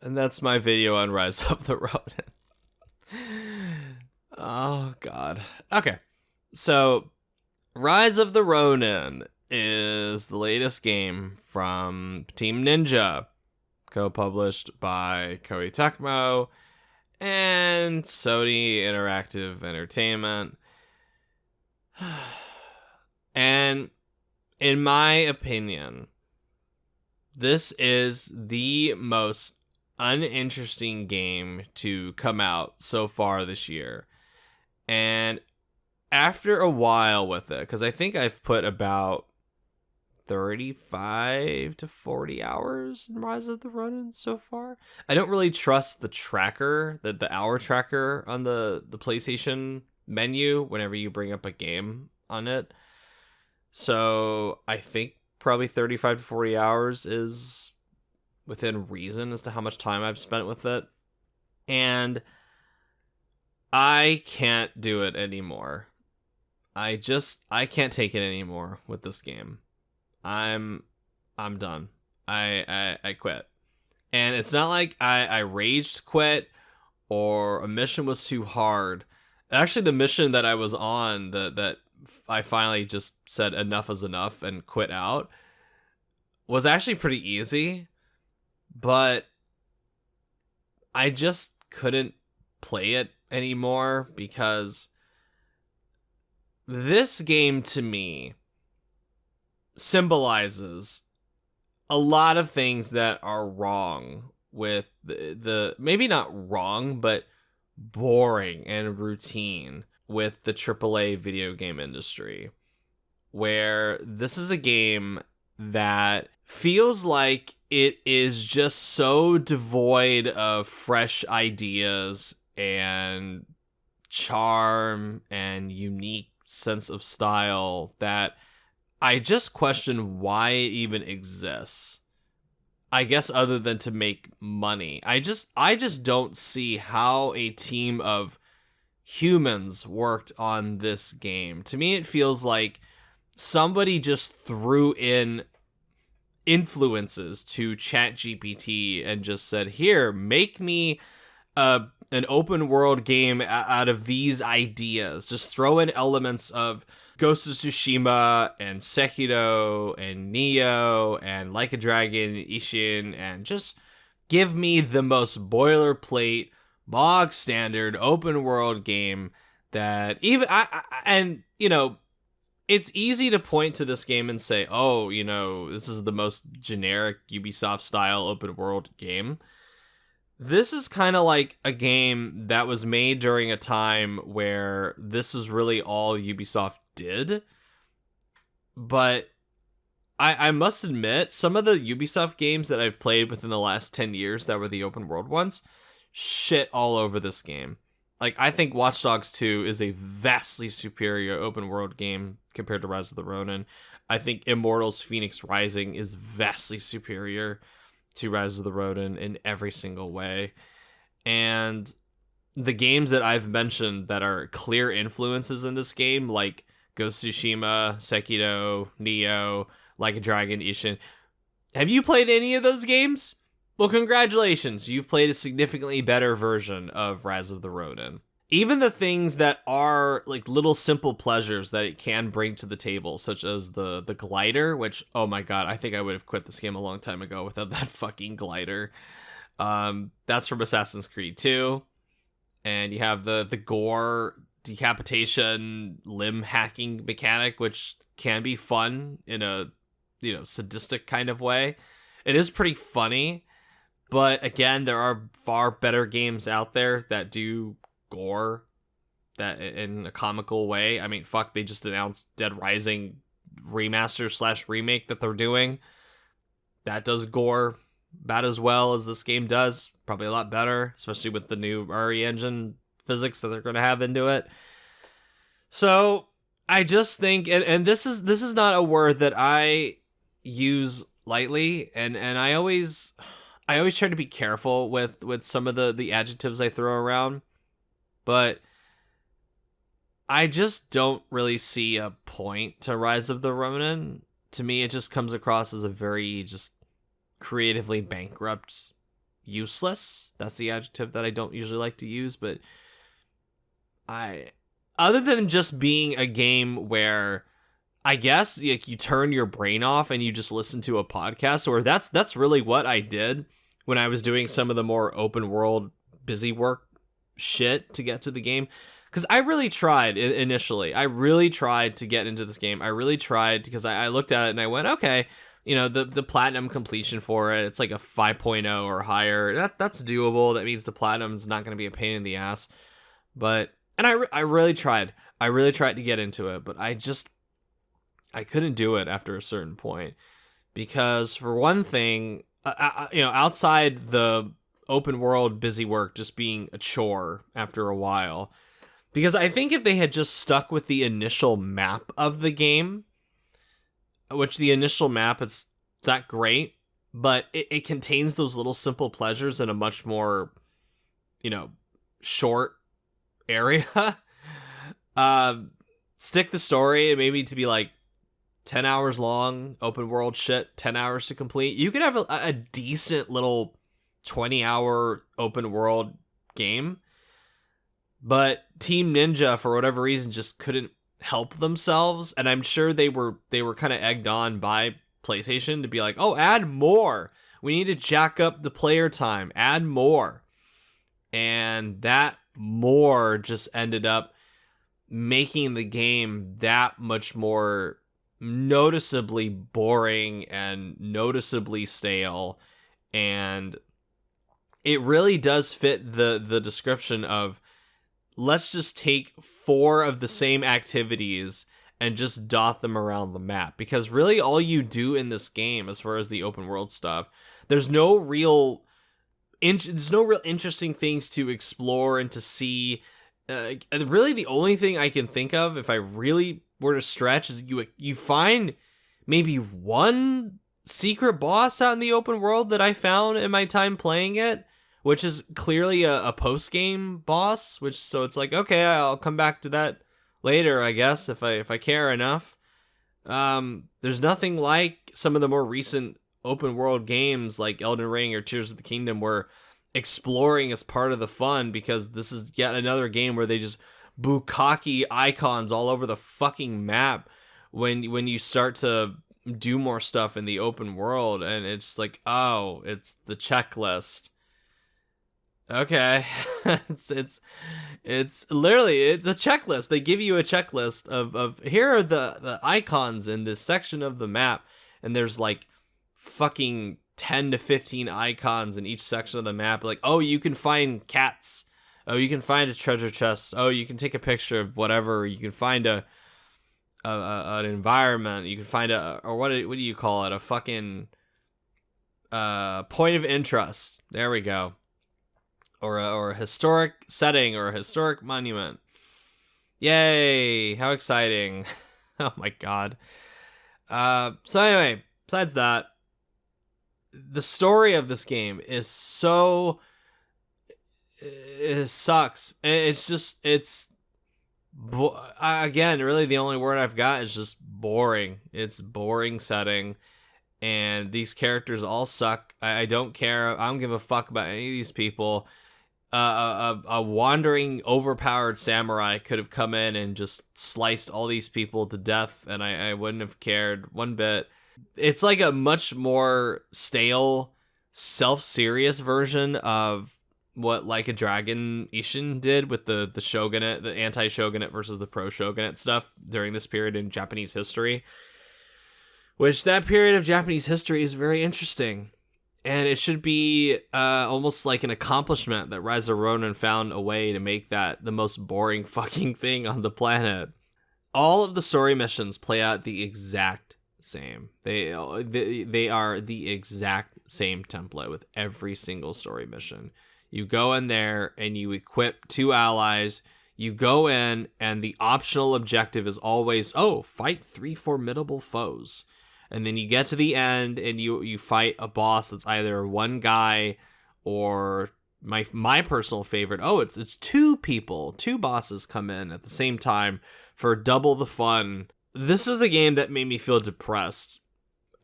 And that's my video on Rise of the Ronin. Oh, God. Okay. So, Rise of the Ronin is the latest game from Team Ninja, co-published by Koei Tecmo and Sony Interactive Entertainment. And in my opinion, this is the most uninteresting game to come out so far this year. And after a while with it, because I think I've put about 35 to 40 hours in Rise of the Ronin so far. I don't really trust the tracker, the hour tracker on the PlayStation menu whenever you bring up a game on it. So I think probably 35 to 40 hours is within reason as to how much time I've spent with it. And I can't do it anymore. I can't take it anymore with this game. I'm done. I quit. And it's not like I raged quit or a mission was too hard. Actually, the mission that I was on that I finally just said enough is enough and quit out was actually pretty easy, but I just couldn't play it anymore because this game to me symbolizes a lot of things that are wrong with the maybe not wrong, but boring and routine with the AAA video game industry, where this is a game that feels like it is just so devoid of fresh ideas and charm and unique sense of style that I just question why it even exists. I guess other than to make money. I just don't see how a team of humans worked on this game. To me, it feels like somebody just threw in influences to ChatGPT and just said, "Here, make me an open world game out of these ideas. Just throw in elements of Ghost of Tsushima and Sekiro and Nioh and Like a Dragon, Ishin, and just give me the most boilerplate, bog standard open world game that even and you know, it's easy to point to this game and say, oh, you know, this is the most generic Ubisoft style open world game. This is kind of like a game that was made during a time where this was really all Ubisoft did. But I must admit, some of the Ubisoft games that I've played within the last 10 years that were the open world ones, shit all over this game. Like, I think Watch Dogs 2 is a vastly superior open world game compared to Rise of the Ronin. I think Immortals Phoenix Rising is vastly superior to Rise of the Ronin in every single way. And the games that I've mentioned that are clear influences in this game, like Ghost of Tsushima, Sekiro, Nioh, Like a Dragon, Ishin, have you played any of those games? Well, congratulations, you've played a significantly better version of Rise of the Ronin. Even the things that are like little simple pleasures that it can bring to the table, such as the glider, which, oh my god, I think I would have quit this game a long time ago without that fucking glider. That's from Assassin's Creed 2. And you have the gore, decapitation, limb hacking mechanic, which can be fun in a, you know, sadistic kind of way. It is pretty funny, but again, there are far better games out there that do gore that in a comical way. I mean, fuck, they just announced Dead Rising remaster / remake that they're doing. That does gore about as well as this game does. Probably a lot better, especially with the new RE engine physics that they're going to have into it. So I just think, and this is not a word that I use lightly, and I always try to be careful with some of the adjectives I throw around, but I just don't really see a point to Rise of the To me, it just comes across as a very just creatively bankrupt useless. That's the adjective that I don't usually like to use, but other than just being a game where I guess like you turn your brain off and you just listen to a podcast, or that's really what I did when I was doing some of the more open world busy work shit to get to the game. Because I really tried initially. I really tried to get into this game. I really tried because I looked at it and I went, okay, the platinum completion for it, it's like a 5.0 or higher. That's doable. That means the platinum is not going to be a pain in the ass. But, and I really tried. I really tried to get into it, but I couldn't do it after a certain point. Because for one thing, outside the open world busy work just being a chore after a while, because I think if they had just stuck with the initial map of the game, which the initial map, it's not great, but it contains those little simple pleasures in a much more, short area. Stick the story maybe to be like 10 hours long, open world shit, 10 hours to complete. You could have a decent little 20-hour open world game. But Team Ninja, for whatever reason, just couldn't help themselves. And I'm sure they were kind of egged on by PlayStation to be like, oh, add more. We need to jack up the player time. Add more. And that more just ended up making the game that much more noticeably boring and noticeably stale. And it really does fit the description of, let's just take 4 of the same activities and just dot them around the map. Because really all you do in this game, as far as the open world stuff, there's no real interesting things to explore and to see. Really the only thing I can think of, if I really were to stretch, is you find maybe one secret boss out in the open world that I found in my time playing it, which is clearly a post-game boss, so it's like, okay, I'll come back to that later, I guess, if I care enough. There's nothing like some of the more recent open world games like Elden Ring or Tears of the Kingdom where exploring is part of the fun, because this is yet another game where they just bukkake icons all over the fucking map when you start to do more stuff in the open world, and it's like, oh, it's the checklist. Okay. it's literally, it's a checklist. They give you a checklist of here are the icons in this section of the map, and there's like fucking 10 to 15 icons in each section of the map. Like, oh, you can find cats. Oh, you can find a treasure chest. Oh, you can take a picture of whatever. You can find an environment. You can find or what do you call it? A fucking point of interest. There we go. Or a historic setting or a historic monument. Yay! How exciting! Oh my god. So anyway, besides that, the story of this game is so, it sucks. Again, really the only word I've got is just boring. It's boring setting, and these characters all suck. I don't care. I don't give a fuck about any of these people. A wandering, overpowered samurai could have come in and just sliced all these people to death, and I wouldn't have cared one bit. It's like a much more stale, self-serious version of what Like a Dragon Ishin did with the shogunate, the anti-shogunate versus the pro-shogunate stuff during this period in Japanese history. Which, that period of Japanese history is very interesting. And it should be almost like an accomplishment that Rise of Ronin found a way to make that the most boring fucking thing on the planet. All of the story missions play out the exact same. They are the exact same template with every single story mission. You go in there and you equip 2 allies. You go in and the optional objective is always, fight 3 formidable foes. And then you get to the end and you fight a boss that's either one guy or my personal favorite. It's 2 people. 2 bosses come in at the same time for double the fun. This is a game that made me feel depressed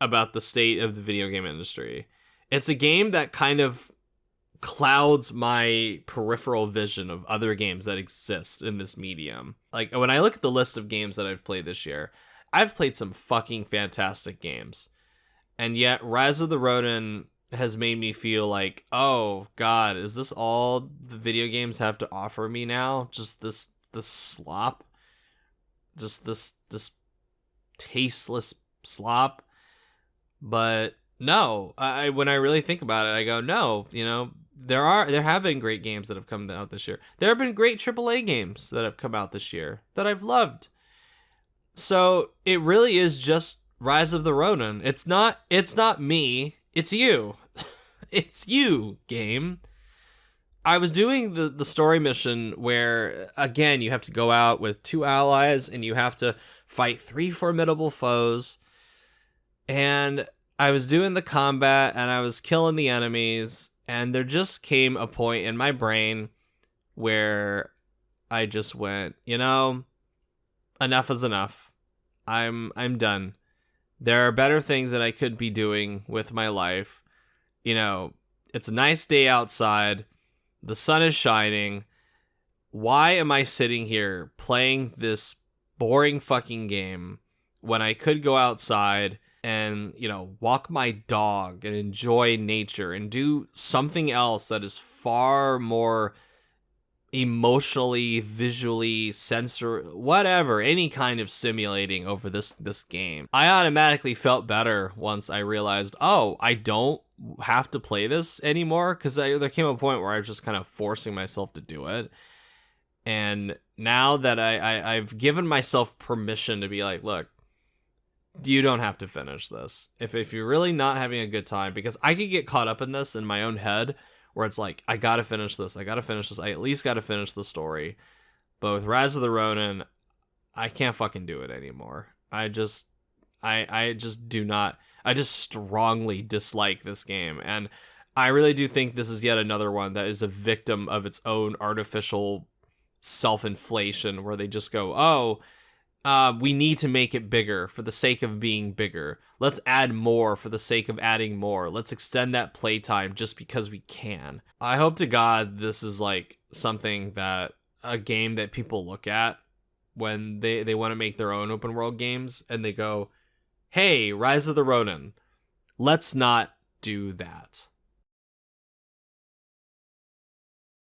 about the state of the video game industry. It's a game that kind of clouds my peripheral vision of other games that exist in this medium. Like, when I look at the list of games that I've played this year, I've played some fucking fantastic games. And yet, Rise of the Ronin has made me feel like, oh god, is this all the video games have to offer me now? Just this slop? Just this tasteless slop? But no, I when I really think about it, I go, no, there have been great games that have come out this year. There have been great AAA games that have come out this year that I've loved. So it really is just Rise of the Ronin. It's not me, it's you. It's you, game. I was doing the story mission where, again, you have to go out with 2 allies and you have to fight 3 formidable foes. And I was doing the combat and I was killing the enemies, and there just came a point in my brain where I just went, enough is enough. I'm done. There are better things that I could be doing with my life. It's a nice day outside. The sun is shining. Why am I sitting here playing this boring fucking game when I could go outside and, walk my dog and enjoy nature and do something else that is far more emotionally, visually, whatever, any kind of simulating over this game. I automatically felt better once I realized, oh, I don't have to play this anymore, because there came a point where I was just kind of forcing myself to do it. And now that I've given myself permission to be like, look, you don't have to finish this. If you're really not having a good time, because I could get caught up in this in my own head, where it's like, I gotta finish this, I at least gotta finish the story. But with Rise of the Ronin, I can't fucking do it anymore. I just strongly dislike this game. And I really do think this is yet another one that is a victim of its own artificial self-inflation, where they just go, oh, we need to make it bigger for the sake of being bigger. Let's add more for the sake of adding more. Let's extend that playtime just because we can. I hope to God this is like something that a game that people look at when they want to make their own open world games, and they go, hey, Rise of the Ronin, let's not do that.